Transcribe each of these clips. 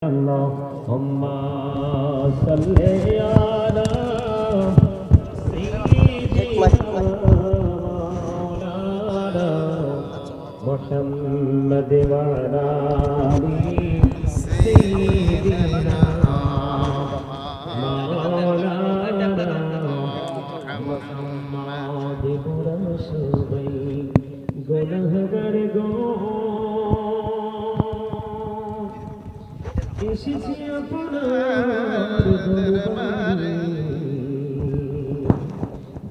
اللهم صل على سيدنا مولانا محمد وعلى آل سيدنا مولانا محمد رسول গুনাহগার গো এসেছি আপনার দরবারে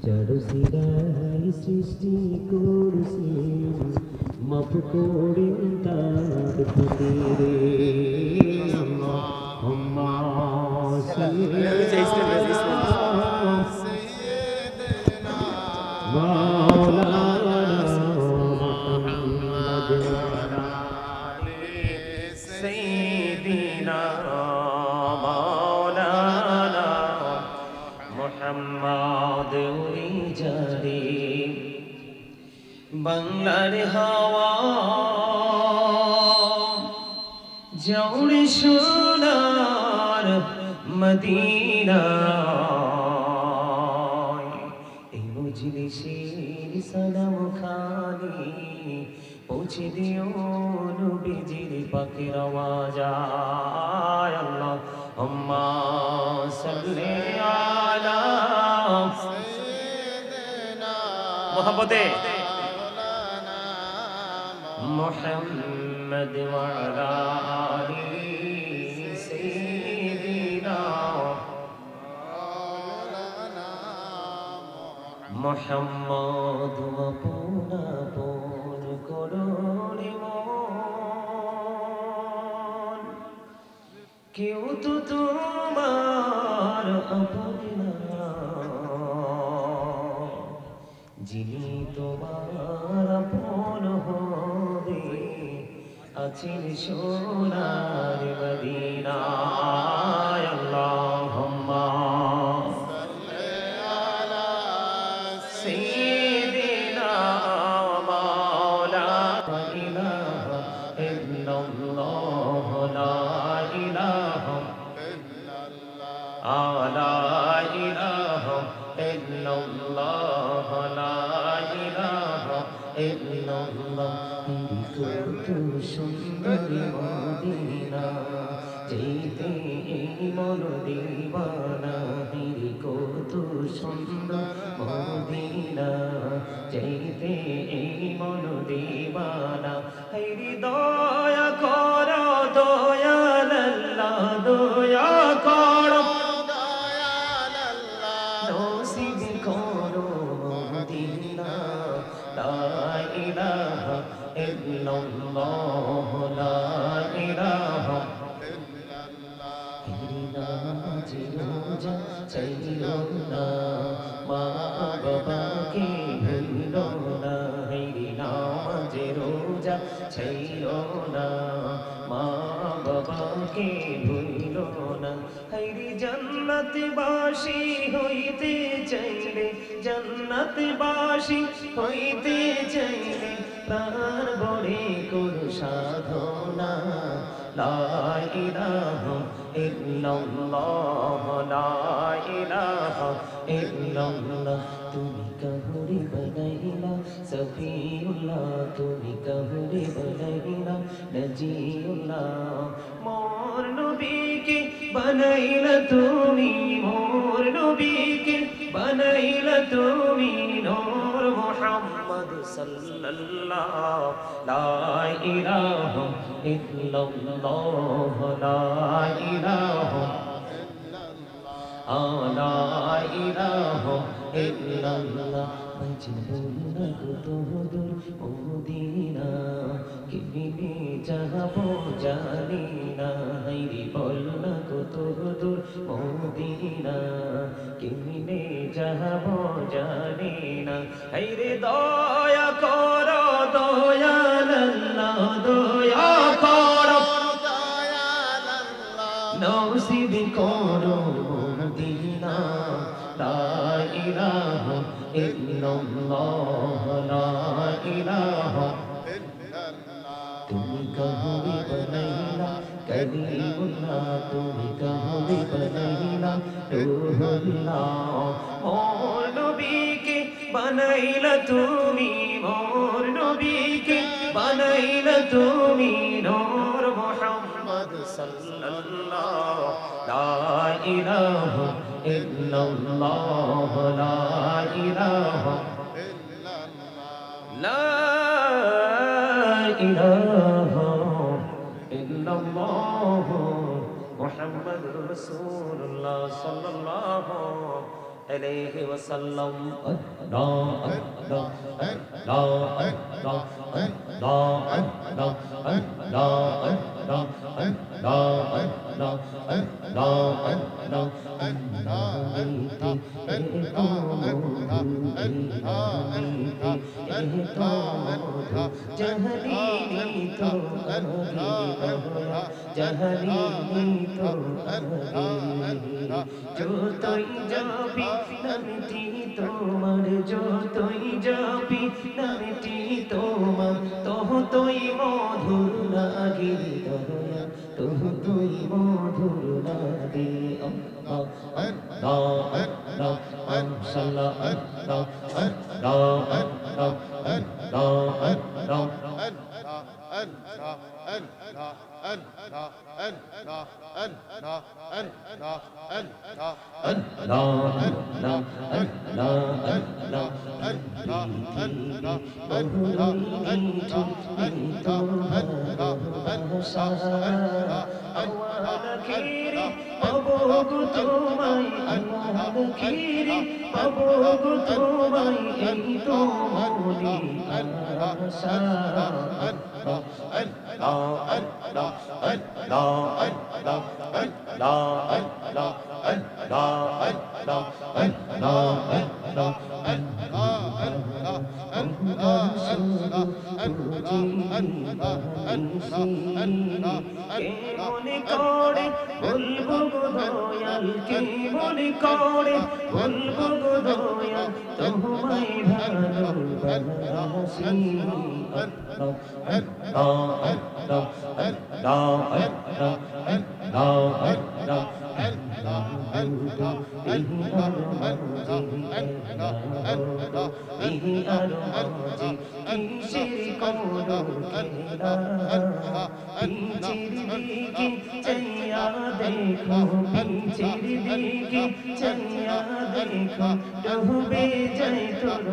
যার সিরাই সৃষ্টি করছি মাফ করেন তার খাতিরে আল্লাহুম্মা সাল্লি আলা মাওলানা মুহাম্মদ ওয়া আলি সাইয়্যিদিনা মাওলানা মুহাম্মদ ওই জারি বাংলার হাওয়া জৌড়ে সোনার মদিনা এই মজলিসের সালাম খানি পৌঁছে দিও নবীজির পাকের আওয়াজ আল্লাহুম্মা সাল্লি আলা সাইয়্যিদিনা মুহাম্মদে মুহাম্মদ ওয়া আলা আলি সাইয়্যিদিনা মুহাম্মদ আপনা আপন করোরে মন কেউ তো তোমার আপন না যিনি তোমার আপন হবে আছেন সোনার মদিনায় আল্লাহুম্মা সাল্লি আলা সাইয়্যিদিনা মাওলানা ইলাহা ইল্লাল্লাহ লা ইলাহা ইল্লাল্লাহ লা ইলাহা ইল্লাল্লাহ লা ইলাহা ইল্লাল্লাহ কত সুন্দর মদিনা যেতে মন দিবানা কত সুন্দর মদিনা যেতে মন দিবানা দয়া কর দয়াল আল্লাহ দয়া কর দয়াল আল্লাহ নসিব করো মদিনা লা ইলাহা ইল্লাল্লাহ লা ইলাহা রোজা চাইলো না মা বাবাকে ভুলো না হেরি নামাজে রোজা চাইলো না মা বাবাকে ভুলো না হেরি জান্নাতবাসী হইতে চাইলে জান্নাতবাসী হইতে চাইলে প্রাণ ভরে করো সাধনা লা ইলাহা ইল্লাল্লাহ লা ইলাহা ইল্লাল্লাহ তুমি কাহুরে বানাইলা সফিউল্লাহ তুমি কাহুরে বানাইলা নজিউল্লাহ মোর নবীকে বানাইলা তুমি মোর নবীকে বানাইলা তুমি নূর মুহাম্মদ সাল্লাল্লাহ লা ইলাহা ইল্লাল্লাহ লা ইলাহা লা ইলাহা ইল্লাল্লাহ মজনুনা তোদুর মদিনা কিবিনে যাবো জানি না হাইরে বল না তোদুর মদিনা কিবিনে যাবো জানি না হাইরে দয়া কর দয়াল আল্লাহ দয়া কর দয়াল আল্লাহ নসিব করো মদিনা লা ইলাহা ইল্লাল্লাহ লা ইলাহা তুমি কাহুরে বানাইলা কলিমুল্লাহ তুমি কামলি বানাইলা রুহুল্লাহ মোর নবীকে বানাইলা তুমি মোর নবীকে বানাইলা তুমি নূর মুহাম্মদ সাল্লাল্লাহু লা ইলাহা ইল্লাল্লাহ লা ইলাহা لا إله إلا الله محمد رسول الله صلى الله عليه وسلم لا لا لا لا لا لا لا যতই যাবি নামটি তোমার যতই যাবি নামটি তোমার ততই মধুর লাগে দয়া ততই মধুর লাগে আল্লাহ আল্লাহ আল্লাহ সাল্লাল্লাহ আল্লাহ আল্লাহ আল্লাহ আল্লাহ মনে করে বলবো গো দয়াল কে মনে করে বলবো গো দয়াল তোমায় ভালোবাসি ডুবে যাই তোর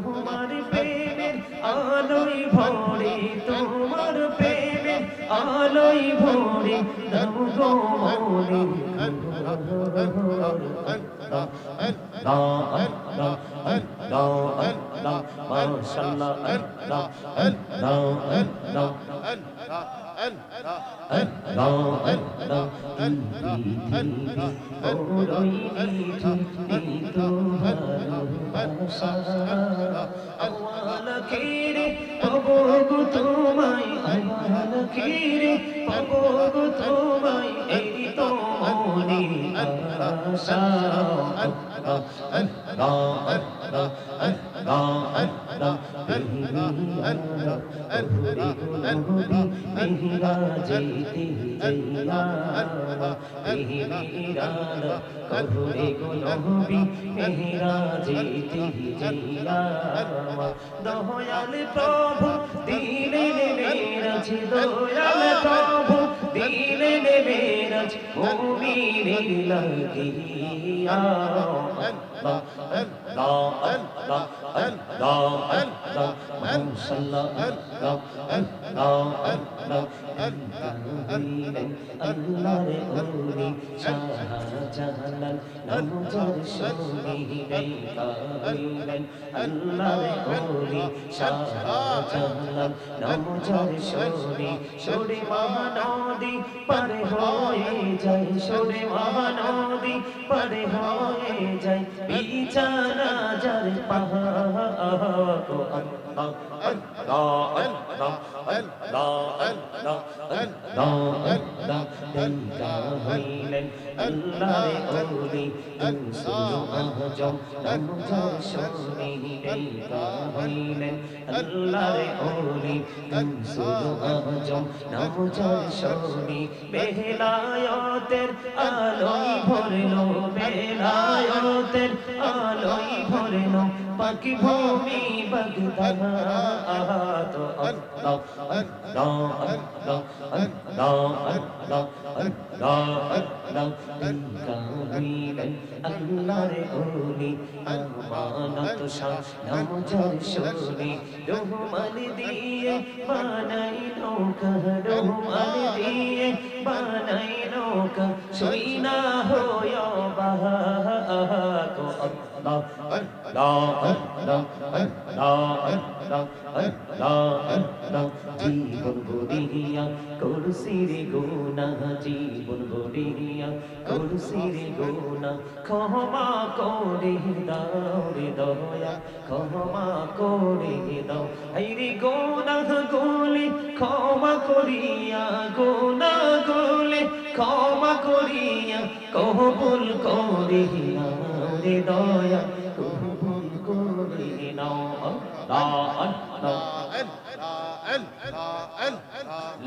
তোমার প্রেমের আলোয় ভরে তোমার প্রেমের আলোয় ভরে দাও গো মনে মাশাআল্লাহ আল্লাহ আল্লাহ আল্লাহ দয়াল প্রভু দিলেন মেরাজ দয়াল প্রভু দিলেন মেরাজ মুমিনের লাগিয়া আল্লাহ আল্লাহ আল্লাহ আল্লাহ আল্লাহ সাল্লাল্লাহু আল্লাহ আল্লাহর ওলি শাহজালাল নামজার শোনি গাইলেন আল্লাহর ওলি শাহজালাল নামজার শোনি সরে মহানদী পারে হয়ে যায় সরে মহানদী পারে হয়ে যায় বিছানা যার পাহাড় আল্লাহ হইলেন আল্লাহরে ওলি গৌসুল আজম নাম যার শুনে দেখা হইলেন আল্লাহরে ওলি গৌসুল আজম নাম যার শুনে বেলায়েতের আলোয় ভরলো বেলায়েতের আলোয় ভরলো পাকি ভূমি বাগদাদ তো আল্লাহ আল্লাহ আল্লাহ আল্লাহ আল্লাহ আল্লাহ আল্লাহ দেখা হইলেন আল্লাহরে ওলি আমানত শাহ নাম যার শুনে রহমান দিয়ে বানাই নৌকা রহমান দিয়ে বানাই নৌকা সই না হয় বাহাত আল্লাহ আল্লাহ আল্লাহ আল্লাহ আল্লাহ আল্লাহ আল্লাহ জীবন গড়িয়া করছির গুনাহ জীবন গড়িয়া করছির গুনাহ ক্ষমা করে দাও রে দয়া ক্ষমা করে দাও এই রে গুনাহ গুলি ক্ষমা করিয়া গুনাহ গুলি ক্ষমা করিয়া কবুল করিয়া রে দয়া কবুল করে নাও আল্লাহ আল্লাহ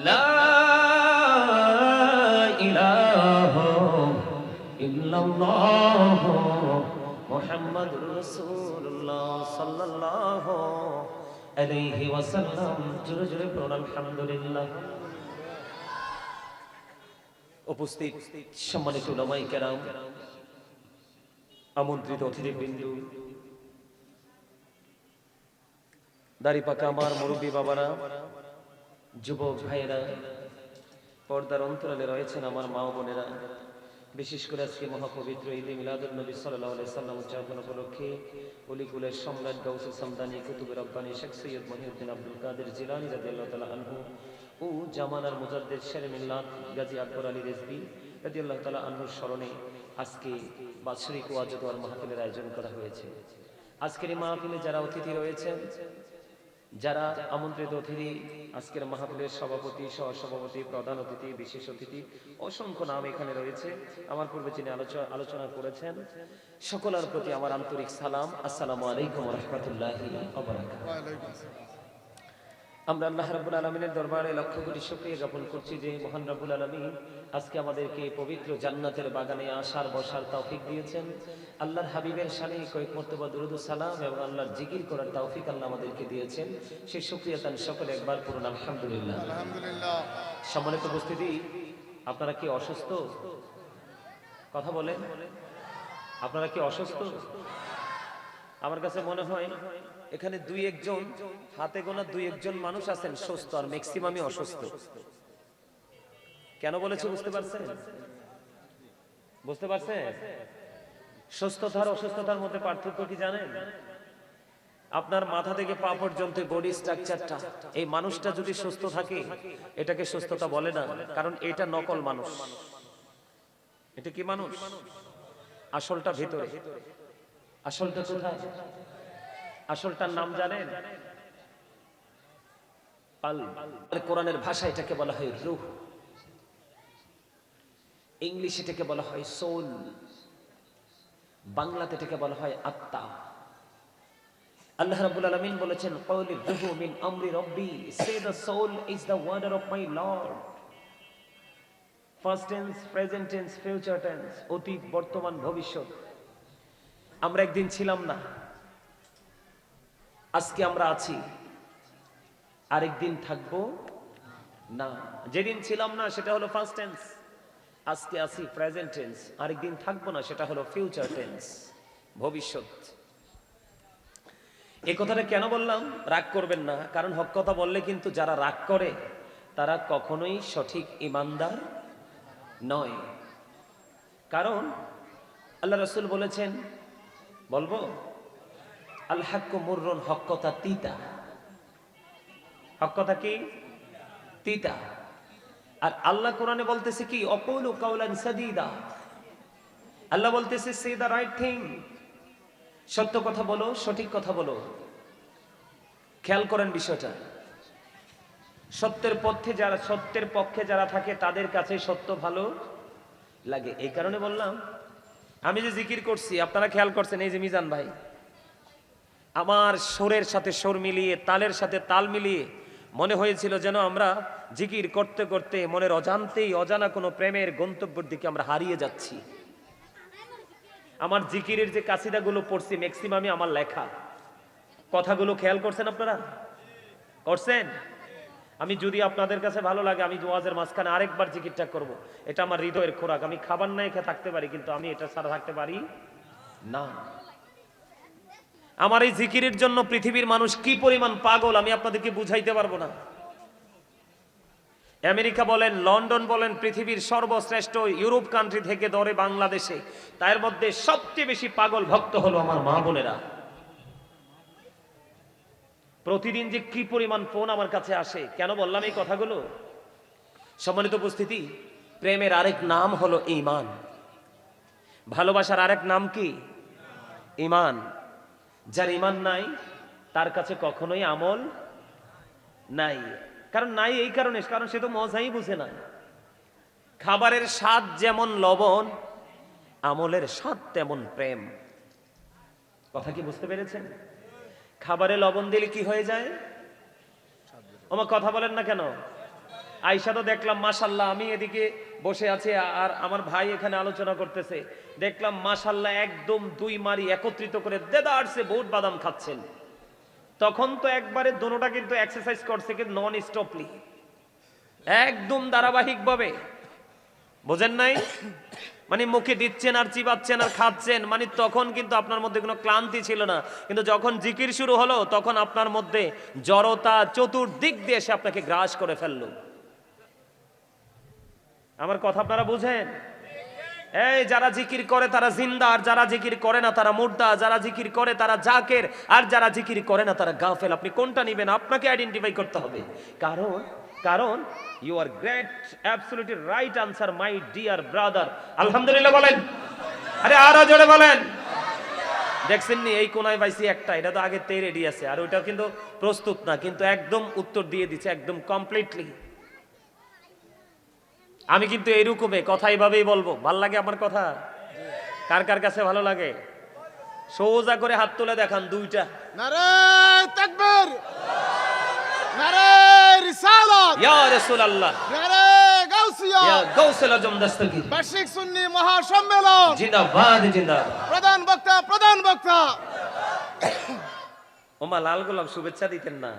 লা ইলাহা ইল্লাল্লাহ মুহাম্মাদুর রাসূলুল্লাহ সাল্লাল্লাহু আলাইহি ওয়াসাল্লাম জোরে জোরে পড়ুন আলহামদুলিল্লাহ। উপস্থিত সম্মানিত উলামায়ে কেরাম, আমন্ত্রিত অতিথিবৃন্দ, দাড়ি পাকা আমার মুরব্বী বাবারা, যুবক ভাইয়েরা, পর্দার অন্তরালে রয়েছেন আমার মা ও বোনেরা, বিশেষ করে আজকে মহাপবিত্র ঈদে মিলাদুন নবী সাল্লাল্লাহু আলাইহি সাল্লাম উদযাপন উপলক্ষে অলিকুলের সম্রাট গাউসুল সামদানি কুতুবে রব্বানি শেখ সৈয়দ মহিউদ্দিন আব্দুল কাদের জিলানী রাদিয়াল্লাহু তাআলা আনহু ও জামানার মুজাদ্দিদ শেরে মিল্লাত গাজী আকবর আলী রিজভী রাদিয়াল্লাহু তাআলা আনহুর স্মরণে আজকে বাৎসরিক ওয়াজ ও দোয়ার মাহফিলের আয়োজন করা হয়েছে। আজকের এই মাহফিলে যারা অতিথি রয়েছেন, যারা আমন্ত্রিত অতিথি, আজকের মাহফিলের সভাপতি, সহসভাপতি, প্রধান অতিথি, বিশেষ অতিথি, অসংখ্য নাম এখানে রয়েছে। আমার পূর্বে যিনি আলোচনা করেছেন, সকলের প্রতি আমার আন্তরিক সালাম। আসসালামু আলাইকুম ওয়া রাহমাতুল্লাহি ওয়া বারাকাতুহু। আমরা আল্লাহ রাব্বুল আলামিনের দরবারে লক্ষ কোটি শুকরিয়া জ্ঞাপন করছি যে মহান রাব্বুল আলামিন আজকে আমাদেরকে পবিত্র জান্নাতের বাগানে আসার বসার তৌফিক দিয়েছেন। আল্লাহর হাবিবের শানে কয়েক মর্তবা দুরূদ ও সালাম এবং আল্লাহর জিকির করার তৌফিক আল্লাহ আমাদেরকে দিয়েছেন। সেই শুকরিয়া তান সকলে একবার পড়ুন আলহামদুলিল্লাহ। আলহামদুলিল্লাহ। সম্মানিত উপস্থিতি, আপনারা কি অসুস্থ? কথা বলেন, আপনারা কি অসুস্থ? আমার কাছে মনে হয় এখানে দুই একজন, হাতে গোনা দুই একজন মানুষ আছেন সুস্থ, আর ম্যাক্সিমামই অসুস্থ। কেন বলেছি বুঝতে পারছেন? বুঝতে পারছেন? সুস্থতার অসুস্থতার মধ্যে পার্থক্য কি জানেন? আপনার মাথা থেকে পা পর্যন্ত বডি স্ট্রাকচারটা, এই মানুষটা যদি সুস্থ থাকে এটাকে সুস্থতা বলে না, কারণ এটা নকল মানুষ। এটা কি মানুষ? আসলটা ভিতরে। আসলটা কোথায়? আসলটার নাম জানেন? কোরআনের ভাষায় এটাকে বলা হয় রূহ, ইংলিশে এটাকে বলা হয় সোল, বাংলাতে এটাকে বলা হয় আত্মা। আল্লাহ রাব্বুল আলামিন বলেছেন, ক্বাউলির রূহু মিন আমরি রাব্বি, say the soul is the word of my lord. First tense, present tense, future tense, অতীত, বর্তমান, ভবিষ্যৎ। আমরা একদিন ছিলাম না, আজকে আমরা আছি, আরেকদিন থাকবো না। যেদিন ছিলাম না সেটা হলো ফার্স্ট টেন্স, আজকে আছি প্রেজেন্ট টেন্স, আরেকদিন থাকবো না সেটা হলো ফিউচার টেন্স, ভবিষ্যৎ। এই কথাটা কেন বললাম? রাগ করবেন না, কারণ হক কথা বললে কিন্তু যারা রাগ করে তারা কখনোই সঠিক ঈমানদার নয়। কারণ আল্লাহ রাসূল বলেছেন, বলবো আল হাক্কু মুররুন, হক কথা তিতা। হক কথা কি? তিতা। আর আল্লাহ কোরআনে বলতেছে কি? অকুলু কাওলান সাদীদা। আল্লাহ বলতেছে সে দ্য রাইট থিং, সত্য কথা বলো, সঠিক কথা বলো। খেয়াল করেন বিষয়টা। সত্যের পক্ষে যারা থাকে তাদের কাছে সত্য ভালো লাগে। এই কারণে বললাম, আমি যে জিকির করছি আপনারা খেয়াল করছেন, এই যে মিজান ভাই আমার সুরের সাথে সুর মিলিয়ে, তালের সাথে তাল মিলিয়ে মনে হয়েছিল যেন আমরা জিকির করতে করতে মনের অজান্তেই অজানা কোনো প্রেমের গন্তব্যের দিকে আমরা হারিয়ে যাচ্ছি। আমার জিকিরের যে কাসিদাগুলো পড়ছি ম্যাক্সিমামই আমার লেখা। কথাগুলো খেয়াল করছেন আপনারা? করছেন? আমি যদি আপনাদের কাছে ভালো লাগে আমি ওয়াজের মাঝখানে আরেকবার জিকিরটা করব। এটা আমার হৃদয়ের খোরাক। আমি খাবার নাই খেয়ে থাকতে পারি, কিন্তু আমি এটা ছাড়া থাকতে পারি না। আমার এই জিকিরের জন্য পৃথিবীর মানুষ কি পরিমাণ পাগল আমি আপনাদেরকে বুঝাইতে পারবো না। আমেরিকা বলেন, লন্ডন বলেন, পৃথিবীর সর্বশ্রেষ্ঠ ইউরোপ কান্ট্রি থেকে ধরে বাংলাদেশে, তার মধ্যে সবচেয়ে বেশি পাগল ভক্ত হলো আমার মা বোনেরা। প্রতিদিন যে কি পরিমাণ ফোন আমার কাছে আসে। কেন বললাম এই কথাগুলো? সম্মানিত উপস্থিতি, প্রেমের আরেক নাম হলো ঈমান। ভালোবাসার আরেক নাম কি? ঈমান। যার ঈমান নাই তার কাছে কখনোই আমল নাই। কারণ নাই এই কারণে, কারণ সে তো মজাই বুঝে না। খাবারের স্বাদ যেমন লবণ, আমলের স্বাদ তেমন প্রেম। কথা কি বুঝতে পেরেছেন? খাবারে লবণ দিলে কি হয়ে যায়? আমার কথা বলেন না কেন? আয়শা তো দেখলাম মাশাল্লাহ, আমি এদিকে বসে আছি আর আমার ভাই এখানে আলোচনা করতেছে, দেখলাম মাশাল্লাহ একদম দুই মারি একত্রিত করে দেদারসে বুট বাদাম খাচ্ছেন। তখন তো একবারে দোনোটা কিন্তু এক্সারসাইজ করছে, কিন্তু নন স্টপলি, একদম ধারাবাহিকভাবে। বোঝেন নাই? মানে মুখে দিচ্ছেন আর চিবাচ্ছেন আর খাচ্ছেন, মানে তখন কিন্তু আপনার মধ্যে কোনো ক্লান্তি ছিল না। কিন্তু যখন জিকির শুরু হলো তখন আপনার মধ্যে জড়তা চতুর্দিক দিয়ে এসে আপনাকে গ্রাস করে ফেললো। আমার কথা আপনারা বুঝেন? এই যারা জিকির করে তারা জিন্দা, আর যারা জিকির করে না তারা মুর্দা। যারা জিকির করে তারা জাকের, আর যারা জিকির করে না তারা গাফেল। আপনি কোনটা নেবেন আপনাকে আইডেন্টিফাই করতে হবে। কারণ কারণ you are great, absolutely right answer my dear brother. আলহামদুলিল্লাহ বলেন, আরে আরো জোরে বলেন। দেখছেন নি এই কোনায় পাইছি একটা, এটা তো আগে তেই রেডি আছে, আর ওইটা কিন্তু প্রস্তুত না, কিন্তু একদম উত্তর দিয়ে দিচ্ছে একদম কমপ্লিটলি। আমি কিন্তু এইরকমই কথা এইভাবেই বলবো। ভাল লাগে আমার কথা? কার কার কাছে ভালো লাগে? সোজা করে হাত তুলে দেখান দুইটা। নারে তাকবীর, নারে রিসালাত, ইয়া রাসূলুল্লাহ, নারে গাউসিয়া, ইয়া গাউসুল আজম দস্তগীর। বার্ষিক সুন্নি মহাসম্মেলন জিন্দাবাদ জিন্দাবাদ। প্রধান বক্তা, প্রধান বক্তা। ওমা লাল গোলাপ শুভেচ্ছা দিতেন না?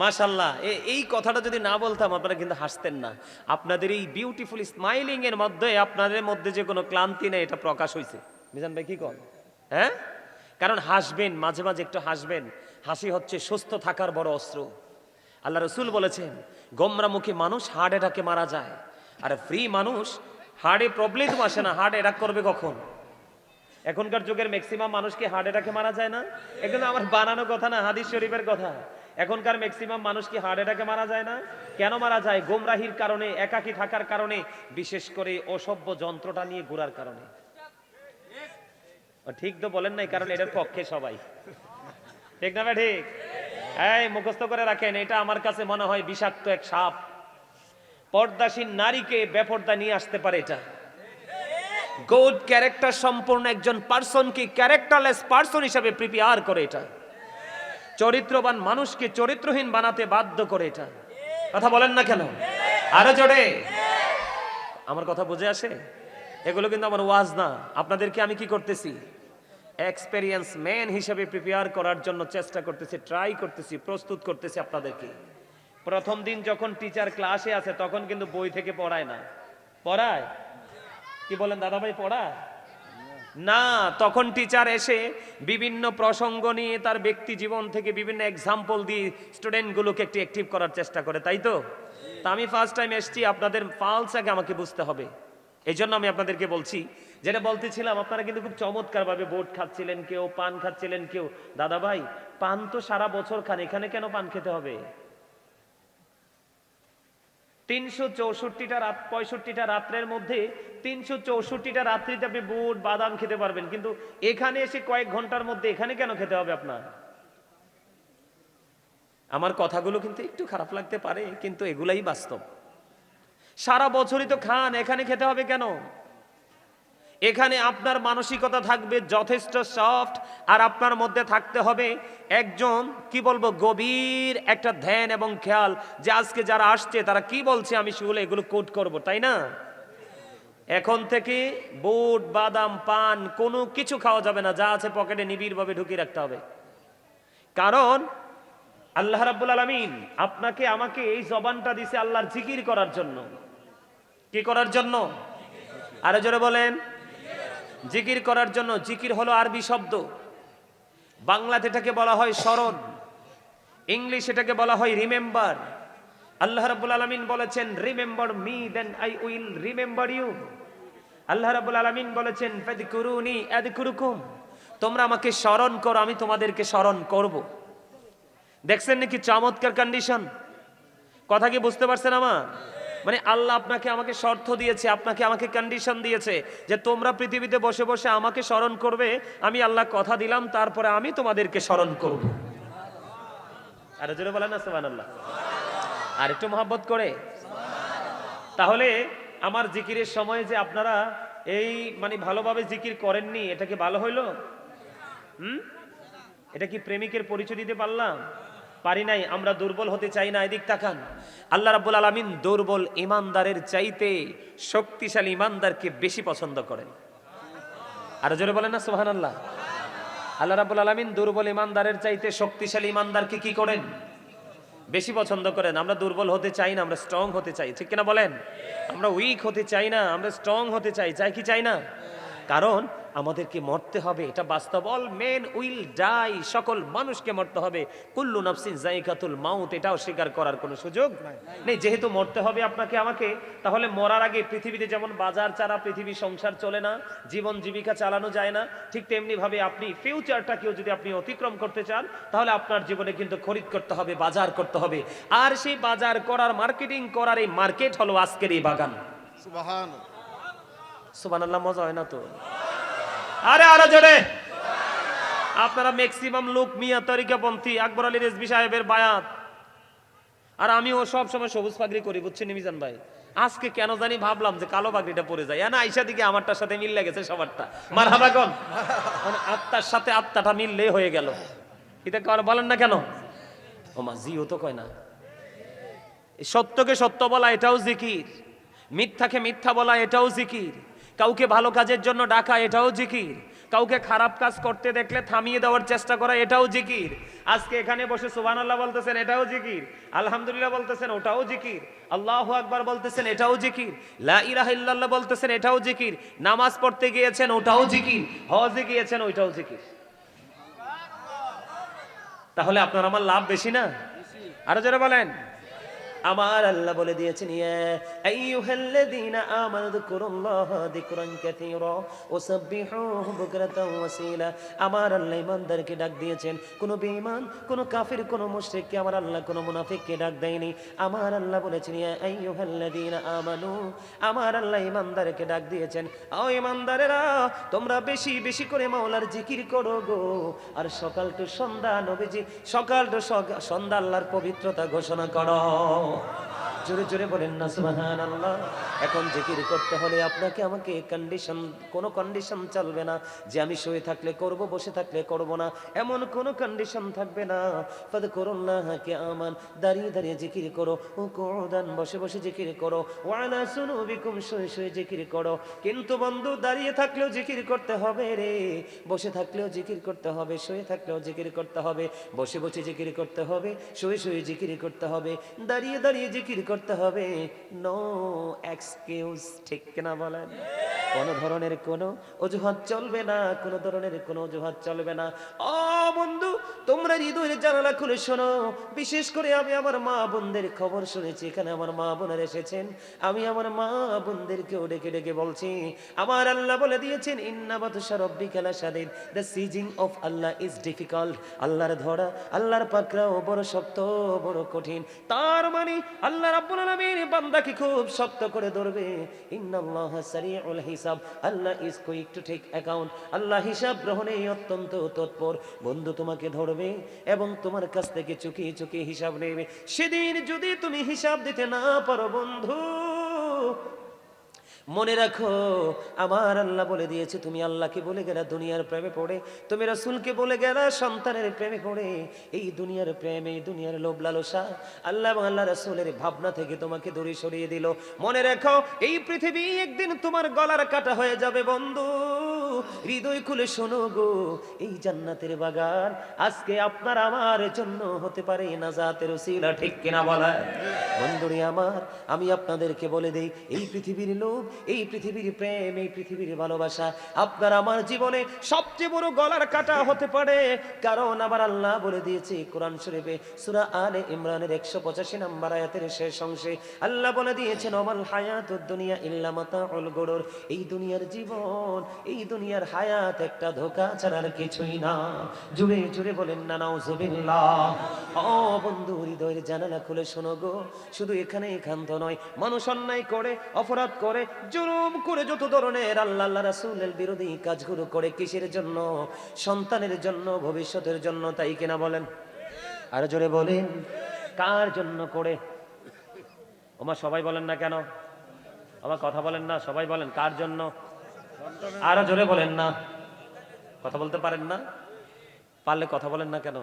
মাশাআল্লাহ। এই কথাটা যদি না বলতাম আপনারা কিন্তু হাসতেন না। আপনাদের এই বিউটিফুল স্মাইলিং এর মধ্যে আপনাদের মধ্যে যে কোনো ক্লান্তি নেই, এটা প্রকাশ হয়েছে। মিজান ভাই কি কন? হ্যাঁ, কারণ হাসবেন, মাঝে মাঝে একটু হাসবেন। হাসি হচ্ছে সুস্থ থাকার বড় অস্ত্র। আল্লাহ রসুল বলেছেন, গোমরামুখী মানুষ হার্ট অ্যাটাকে মারা যায়, আর ফ্রি মানুষ হার্টে প্রবলেম আসে না। হার্ট অ্যাটাক করবে কখন? এখনকার যুগের ম্যাক্সিমাম মানুষকে হার্ট অ্যাটাকে মারা যায় না। এগুলো আমার বানানো কথা না, হাদিস শরীফের কথা। এখনকার ম্যাক্সিমাম মানুষ কি হার্ট অ্যাটাকে মারা যায় না? কেন মারা যায়? গোমরাহির কারণে, একাকী থাকার কারণে, বিশেষ করে অসভ্য যন্ত্রটা নিয়ে ঘোরার কারণে। ঠিক তো বলেন নাই? কারণ এটার পক্ষে সবাই, ঠিক না ভাই? ঠিক। এই মুখস্থ করে রাখেন, এটা আমার কাছে মনে হয় বিষাক্ত এক সাপ। পর্দাসীন নারীকে বেপর্দা নিয়ে আসতে পারে এটা। গুড ক্যারেক্টার সম্পূর্ণ একজন পার্সনকে ক্যারেক্টারলেস পার্সন হিসেবে প্রিপেয়ার করে এটা। চরিত্রবান মানুষকে চরিত্রহীন বানাতে বাধ্য করে এটা। কথা বলেন না কেন? আরো জোরে। আমার কথা বুঝে আসে? এগুলো কিন্তু আমার ওয়াজ না। আপনাদেরকে আমি কি করতেছি? এক্সপেরিয়েন্স ম্যান হিসেবে প্রিপেয়ার করার জন্য চেষ্টা করতেছি, ট্রাই করতেছি, প্রস্তুত করতেছি আপনাদেরকে। প্রথম দিন যখন টিচার ক্লাসে আছে তখন কিন্তু বই থেকে পড়ায় না। পড়ায়? কি বলেন দাদা ভাই? পড়ায় না। তখন টিচার এসে বিভিন্ন প্রসঙ্গ নিয়ে তার ব্যক্তি জীবন থেকে বিভিন্ন এক্সাম্পল দিয়ে স্টুডেন্টগুলোকে একটু অ্যাক্টিভ করার চেষ্টা করে, তাই তো? তা আমি ফার্স্ট টাইম এসেছি, আপনাদের পালস আগে আমাকে বুঝতে হবে। এই জন্য আমি আপনাদেরকে বলছি, যেটা বলতেছিলাম, আপনারা কিন্তু খুব চমৎকার ভাবে বোট খাচ্ছিলেন, কেউ পান খাচ্ছিলেন, কেউ। দাদা ভাই, পান তো সারা বছর খান, এখানে কেন পান খেতে হবে? 364টা রাত, 65টা রাত্রের মধ্যে 364টা রাত্রিতে আপনি বুট বাদাম খেতে পারবেন, কিন্তু এখানে এসে কয়েক ঘন্টার মধ্যে এখানে কেন খেতে হবে আপনার? আমার কথাগুলো কিন্তু একটু খারাপ লাগতে পারে, কিন্তু এগুলাই বাস্তব। সারা বছরই তো খান, এখানে খেতে হবে কেন? এখানে আপনার মানসিকতা থাকবে যথেষ্ট সফট, আর আপনার মধ্যে থাকতে হবে একজন কি বলবো গভীর একটা ধ্যান এবং খেয়াল, যে আজকে যারা আসছে তারা কি বলছে আমি সেগুলো এগুলো কোট করব, তাই না? এখন থেকে বুট বাদাম পান কোনো কিছু খাওয়া যাবে না, যা আছে পকেটে নিবিড়ভাবে ঢুকিয়ে রাখতে হবে। কারণ আল্লাহ রাব্বুল আলামিন আপনাকে আমাকে এই জবানটা দিছে আল্লাহর জিকির করার জন্য। কি করার জন্য? আরো জোরে বলেন। জিকির করার জন্য। জিকির হলো আরবি শব্দ, বাংলাতে এটাকে বলা হয় স্মরণ, ইংলিশ এটাকে বলা হয় রিমেম্বার। আল্লাহ রাব্বুল আলামিন বলেছেন remember me then I will remember you. Allah রাব্বুল আলামিন বলেছেন ফাযকুরুনি আযকুরুকুম, তোমরা আমাকে স্মরণ করো আমি তোমাদেরকে স্মরণ করব। দেখছেন নাকি চমৎকার কন্ডিশন? কথা কি বুঝতে পারছেন আমার? মানে আল্লাহ আপনাকে আমাকে শর্ত দিয়েছে, আপনাকে আমাকে কন্ডিশন দিয়েছে যে তোমরা পৃথিবীতে বসে বসে আমাকে স্মরণ করবে। আমি আল্লাহ কথা দিলাম, তারপরে আমি তোমাদেরকে স্মরণ করব। আর জোরে বলেন না সুবহানাল্লাহ। আর একটু মহব্বত করে। তাহলে আমার জিকিরের সময় যে আপনারা এই মানে ভালোভাবে জিকির করেননি, এটা কি ভালো হইলো? এটা কি প্রেমিকের পরিচয় দিতে পারলাম? পারি নাই। আমরা দুর্বল হতে চাই না। এদিক তাকান, আল্লাহ রাব্বুল আলামিন দুর্বল ইমানদারের চাইতে শক্তিশালী ইমানদারকে বেশি পছন্দ করেন। আর জোরে বলেন না সুবহানাল্লাহ। আল্লাহ রাব্বুল আলামিন দুর্বল ইমানদারের চাইতে শক্তিশালী ইমানদারকে কি করেন? বেশি পছন্দ করেন। আমরা দুর্বল হতে চাই না, আমরা স্ট্রং হতে চাই, ঠিক কিনা বলেন? আমরা উইক হতে চাই না, আমরা স্ট্রং হতে চাই। চাই কি চাই না? কারণ আমাদেরকে মরতে হবে, এটা বাস্তব। অল মেন উইল ডাই, সকল মানুষকে মরতে হবে। কুল্লু নাফসিন যায়কাতুল মাউত, এটাও স্বীকার করার কোনো সুযোগ নেই। যেহেতু মরতে হবে আপনাকে আমাকে, তাহলে মরার আগে পৃথিবীতে যেমন বাজার ছাড়া পৃথিবী সংসার চলে না, জীবন জীবিকা চালানো যায় না, ঠিক তেমনি ভাবে আপনি ফিউচারটাকেও যদি আপনি অতিক্রম করতে চান, তাহলে আপনার জীবনে কিন্তু খরিদ করতে হবে, বাজার করতে হবে। আর সেই বাজার করার, মার্কেটিং করার এই মার্কেট হলো আজকের এই বাগান। সুবহানাল্লাহ। সুবহানাল্লাহ। মজা হয় না তো? আরে আরে জোরে। আপনারা ম্যাক্সিমাম লোক মিয়া তরিকাপন্থী, আকবর আলী রেজভী সাহেবের বায়াত, আর আমিও সব সময় সবুজ পাগড়ি করি, বুঝছেন মিজান ভাই? আজকে কেন জানি ভাবলাম যে কালো পাগড়িটা পরে যায়, না আইসা দিকে আমারটার সাথে মিল লেগেছে সবারটা। মারহাবা কোন, মানে আত্মার সাথে আত্মাটা মিললে হয়ে গেল। এটা বলেন না কেন? ও মা জিও তো কয় না। সত্যকে সত্য বলা এটাও জিকির, মিথ্যাকে মিথ্যা বলা এটাও জিকির, কাউকে ভালো কাজের জন্য ডাকা এটাও জিকির, কাউকে খারাপ কাজ করতে দেখলে থামিয়ে দেওয়ার চেষ্টা করা এটাও জিকির। আজকে এখানে বসে সুবহানাল্লাহ বলতেছেন, এটাও জিকির। আলহামদুলিল্লাহ বলতেছেন, ওটাও জিকির। আল্লাহু আকবার বলতেছেন, এটাও জিকির। লা ইলাহা ইল্লাল্লাহ বলতেছেন, এটাও জিকির। নামাজ পড়তে গিয়েছেন, ওটাও জিকির। হজে গিয়েছেন, ওইটাও জিকির। তাহলে আপনার আমার লাভ বেশি না? আরো যারা বলেন। আমার আল্লাহ বলে দিয়েছেন, ইয়া আইয়ুহাল্লাযীনা আমানু যিকুরুল্লাহা যিকরান কাসীরা ওয়াসাব্বিহুহু বুকরাতাও ওয়াসীলা। আমার আল্লাহ ঈমানদারকে ডাক দিয়েছেন, কোন বেঈমান, কোন কাফির, কোন মুশরিককে আমার আল্লাহ কোন মুনাফিককে ডাক দেয়নি। আমার আল্লাহ বলেছেন, ইয়া আইয়ুহাল্লাযীনা আমানু, আমার আল্লাহ ঈমানদারকে ডাক দিয়েছেন, ও ঈমানদারেরা তোমরা বেশি বেশি করে মাওলার জিকির করো গো। আর সকাল টু সন্ধ্যা নবীজি, সকাল টু সন্ধ্যা আল্লাহর পবিত্রতা ঘোষণা করো। জোরে জোরে বলেন না সুবহানাল্লাহ। এখন জিকির করতে হলে আপনাকে আমাকে কন্ডিশন, কোনো কন্ডিশন চলবে না যে আমি শুয়ে থাকলে করব, বসে থাকলে করব না, এমন কোনো কন্ডিশন থাকবে না। ফাযকুরুল্লাহা কিয়ামান, দাঁড়িয়ে দাঁড়িয়ে জিকির করো, কুউদান, বসে বসে জিকির করো, ওয়া আলা সুনুবিকুম, শুয়ে শুয়ে জিকির করো। কিন্তু বন্ধু, দাঁড়িয়ে থাকলেও জিকির করতে হবে রে, বসে থাকলেও জিকির করতে হবে, শুয়ে থাকলেও জিকির করতে হবে, বসে বসে জিকির করতে হবে, শুয়ে শুয়ে জিকির করতে হবে, দাঁড়িয়ে দাঁড়িয়ে জিকির করতে হবে। নো এক্সকিউজ, ঠিক কিনা বলেন? কোন ধরনের কোনো অজুহাত চলবে না, কোন ধরনের কোনো অজুহাত চলবে না। ও বন্ধু, তোমরা হৃদয়ের জানালা খুলে শোনো। বিশেষ করে আমি আমার মা বোনদের খবর শুনেছি, এখানে আমার মা বোনেরা এসেছেন, আমি আমার মা বোনদেরকেও ডেকে ডেকে বলছি, আমার আল্লাহ বলে দিয়েছেন ইন্না বাতশা রাব্বিকা লাশাদীদ, the seizing of Allah is difficult. আল্লাহর ধরা, আল্লাহর পাকড়াও বড় শক্ত, বড় কঠিন। তার মানে আল্লাহ রাব্বুল আলামিন বান্দাকে খুব শক্ত করে ধরবে। ইন্নাল্লাহা সারিউল হিসাব, Allah is quick to take account. Allah হিসাব গ্রহণে অত্যন্ত তৎপর। বন্ধু তোমাকে ধরবে এবং তোমার কাছ থেকে চুকিয়ে চুকিয়ে হিসাব নেবে। সেদিন যদি তুমি হিসাব দিতে না পারো বন্ধু, মনে রাখো আমার আল্লাহ বলে দিয়েছে, তুমি আল্লাহকে বলে গেলা দুনিয়ার প্রেমে পড়ে, তুমি রাসূলকে বলে গেলা সন্তানের প্রেমে পড়ে। এই দুনিয়ার প্রেম, এই দুনিয়ার লোভ লালসা আল্লাহ এবং আল্লাহ রাসূলের ভাবনা থেকে তোমাকে দূরে সরিয়ে দিল। মনে রাখো এই পৃথিবী একদিন তোমার গলার কাটা হয়ে যাবে বন্ধু। হৃদয় খুলে শোনো গো, এই জান্নাতের বাগান আজকে আপনার আমার জন্য হতে পারে নাজাতের উসিলা, ঠিক কিনা বলা বন্ধুরে আমার। আমি আপনাদেরকে বলে দেই, এই পৃথিবীর লোভ, এই পৃথিবীর প্রেম, এই পৃথিবীর ভালোবাসা আপনার আমার জীবনে সবচেয়ে বড় গলার কাটা হতে পারে। কারণ আমার আল্লাহ বলে দিয়েছে কোরআন শরীফে সূরা আলে ইমরানের 185 নম্বর আয়াতের শেষ অংশে আল্লাহ বলে দিয়েছেন ওমাল হায়াতুদ দুনিয়া ইল্লা মাতাউল গুরুর। এই দুনিয়ার জীবন, এই দুনিয়ার হায়াত একটা ধোঁকা ছাড়ার কিছুই না। জুড়ে জুড়ে বলেন না নাউজুবিল্লাহ। ও বন্ধু হৃদয়ের জানালা খুলে শোনো গো, শুধু এখানে একান্ত নয়, মানুষ অন্যায় করে, অপরাধ করে, জুলুম করে, যত ধরনের আল্লাহ আল্লাহ রাসূলের বিরোধী কাজগুলো করে, কিসের জন্য? সন্তানের জন্য, ভবিষ্যতের জন্য, তাই কিনা বলেন? আর জোরে বলেন কার জন্য করে? ওমা সবাই বলেন না কেন? আমার কথা বলেন না, সবাই বলেন কার জন্য? আরো জোরে বলেন না, কথা বলতে পারেন না, পারলে কথা বলেন না কেন?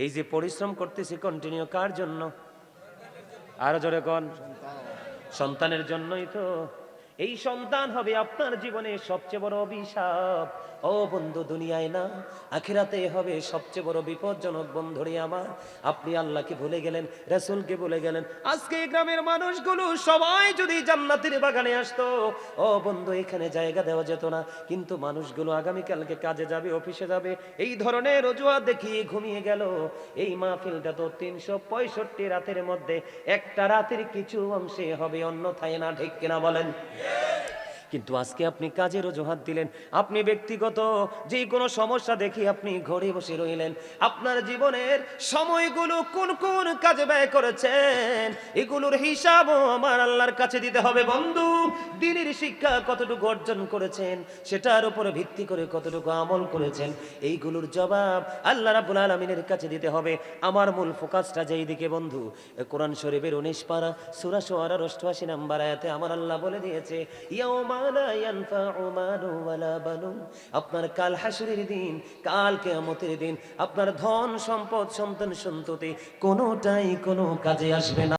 এই যে পরিশ্রম করতেছি কন্টিনিউ, কার জন্য? আরো জোরে কোন? সন্তানের জন্যই তো। এই সন্তান হবে আপনার জীবনে সবচেয়ে বড় অভিশাপ। ও বন্ধু দুনিয়ায় না, আখিরাতে হবে সবচেয়ে বড় বিপজ্জনক। বন্ধুরে আমার, আপনি আল্লাহকে ভুলে গেলেন, রাসূলকে ভুলে গেলেন। আজকে এই গ্রামের মানুষগুলো সবাই যদি জান্নাতের বাগানে আসতো, ও বন্ধু এখানে জায়গা দেওয়া যেত না। কিন্তু মানুষগুলো আগামীকালকে কাজে যাবে, অফিসে যাবে, এই ধরনের অজুহাত দেখিয়ে ঘুমিয়ে গেল। এই মাহফিলটা তো 365 রাতের মধ্যে একটা রাতের কিছু অংশে হবে, অন্যথায় না, ঠিক কিনা বলেন? কিন্তু আজকে আপনি কাজের অজুহাত দিলেন, আপনি ব্যক্তিগত যে কোনো সমস্যা দেখি আপনি ঘরে বসে রইলেন। আপনার জীবনের সময়গুলো কোন কোন কাজে ব্যয় করেছেন, এগুলোর হিসাবও আমার আল্লাহর কাছে দিতে হবে বন্ধু। দিনের শিক্ষা কতটুকু অর্জন করেছেন, সেটার উপরে ভিত্তি করে কতটুকু আমল করেছেন, এইগুলোর জবাব আল্লাহ রাব্বুল আলামিনের কাছে দিতে হবে। আমার মূল ফোকাসটা যেই দিকে বন্ধু, কোরআন শরীফের 19 পারা সূরা শুআরার 88 নম্বর আয়াতে আমার আল্লাহ বলে দিয়েছে ইয়াউমা লা ইয়ানফাউ মালু ওয়ালা বানুন। আপনার কাল হাসরের দিন, কাল কিয়ামতের দিন আপনার ধন সম্পদ, সন্তান সন্ততি কোনোটাই কোনো কাজে আসবে না।